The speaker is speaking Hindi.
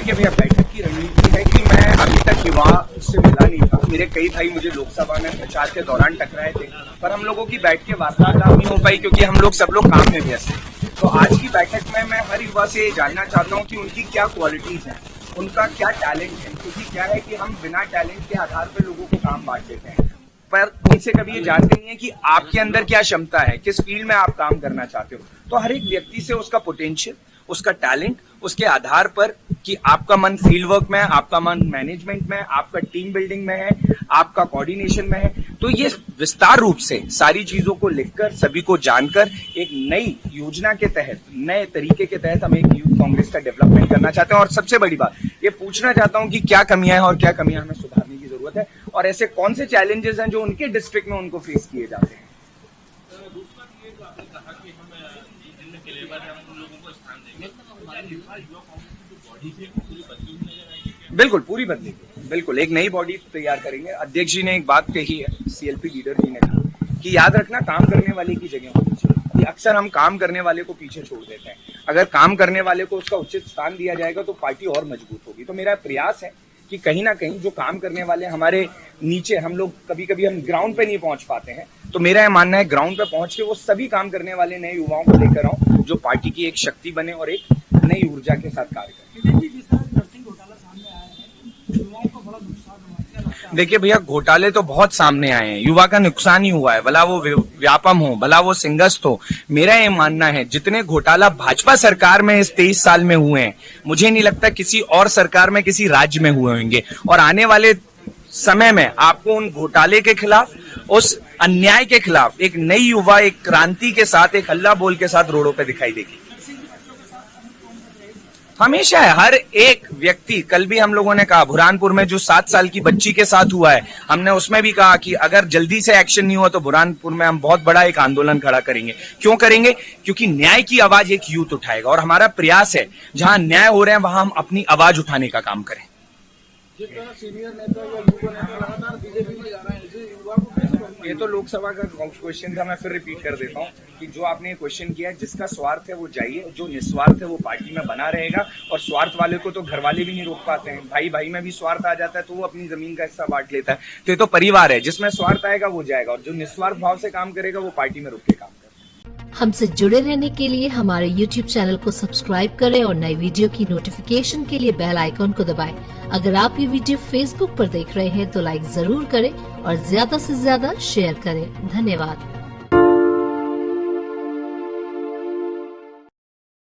देखिए भैया, बैठक की रणनीति है कि मैं अभी तक युवा से मिला नहीं था। मेरे कई भाई मुझे लोकसभा में प्रचार के दौरान टकराए थे, पर हम लोगों की बैठ के वार्तालाप नहीं हो पाई क्योंकि हम लोग सब लोग काम में व्यस्त हैं। तो आज की बैठक में मैं हर युवा से जानना चाहता हूं कि उनकी क्या क्वालिटीज हैं, उनका क्या टैलेंट है। क्योंकि क्या है कि हम बिना टैलेंट के आधार पर लोगों को काम बांट देते हैं, पर उनसे कभी ये जानते नहीं है कि आपके अंदर क्या क्षमता है, किस फील्ड में आप काम करना चाहते हो। तो हर एक व्यक्ति से उसका पोटेंशियल, उसका टैलेंट, उसके आधार पर कि आपका मन फील्ड वर्क में है, आपका मन मैनेजमेंट में है, आपका टीम बिल्डिंग में है, आपका कोऑर्डिनेशन में है। तो ये विस्तार रूप से सारी चीजों को लिखकर, सभी को जानकर एक नई योजना के तहत, नए तरीके के तहत हम एक यूथ कांग्रेस का डेवलपमेंट करना चाहते हैं। और सबसे बड़ी बात ये पूछना चाहता हूं कि क्या कमियां हैं और क्या कमियां हमें सुधारने की जरूरत है, और ऐसे कौन से चैलेंजेस हैं जो उनके डिस्ट्रिक्ट में उनको फेस किए जाते हैं। बिल्कुल पूरी बदलेगी, बिल्कुल एक नई बॉडी तैयार करेंगे। अध्यक्ष जी ने एक बात कही है, सीएलपी लीडर जी ने कहा कि याद रखना काम करने वाले की जगह होनी चाहिए। अक्सर हम काम करने वाले को पीछे छोड़ देते हैं, अगर काम करने वाले को उसका उचित स्थान दिया जाएगा तो पार्टी और मजबूत होगी। तो मेरा प्रयास है कि कहीं ना कहीं जो काम करने वाले हमारे नीचे, हम लोग कभी कभी हम ग्राउंड पे नहीं पहुंच पाते हैं, तो मेरा यह मानना है ग्राउंड पे पहुंच के वो सभी काम करने वाले नए युवाओं को लेकर आऊं जो पार्टी की एक शक्ति बने और एक नई ऊर्जा के साथ कार्य करें। देखिए भैया, घोटाले तो बहुत सामने आए हैं, युवा का नुकसान ही हुआ है, भला वो व्यापम हो, भला वो सिंगस्त हो। मेरा ये मानना है जितने घोटाला भाजपा सरकार में इस 23 साल में हुए हैं, मुझे नहीं लगता किसी और सरकार में किसी राज्य में हुए होंगे। और आने वाले समय में आपको उन घोटाले के खिलाफ, उस अन्याय के खिलाफ एक नई युवा, एक क्रांति के साथ, एक हल्ला बोल के साथ रोडों पे दिखाई देगी। हमेशा है, हर एक व्यक्ति। कल भी हम लोगों ने कहा बुरहानपुर में जो 7 साल की बच्ची के साथ हुआ है, हमने उसमें भी कहा कि अगर जल्दी से एक्शन नहीं हुआ तो बुरहानपुर में हम बहुत बड़ा एक आंदोलन खड़ा करेंगे। क्यों करेंगे? क्योंकि न्याय की आवाज एक यूथ उठाएगा और हमारा प्रयास है जहां न्याय हो रहे हैं वहां हम अपनी आवाज उठाने का काम करें। सीनियर नेता या युवा नेता लगातार बीजेपी में जा रहे हैं, युवा को कैसे? ये तो लोकसभा का क्वेश्चन था, मैं फिर रिपीट कर देता हूँ कि जो आपने क्वेश्चन किया, जिसका स्वार्थ है वो जाइए, जो निस्वार्थ है वो पार्टी में बना रहेगा। और स्वार्थ वाले को तो घर वाले भी नहीं रोक पाते हैं, भाई भाई में भी स्वार्थ आ जाता है तो वो अपनी जमीन का हिस्सा बांट लेता है। तो ये तो परिवार है, जिसमें स्वार्थ आएगा वो जाएगा, और जो निस्वार्थ भाव से काम करेगा वो पार्टी में रुक के काम करेगा। हमसे जुड़े रहने के लिए हमारे YouTube चैनल को सब्सक्राइब करें और नई वीडियो की नोटिफिकेशन के लिए बेल आइकॉन को दबाएं। अगर आप ये वीडियो Facebook पर देख रहे हैं तो लाइक जरूर करें और ज्यादा से ज्यादा शेयर करें। धन्यवाद।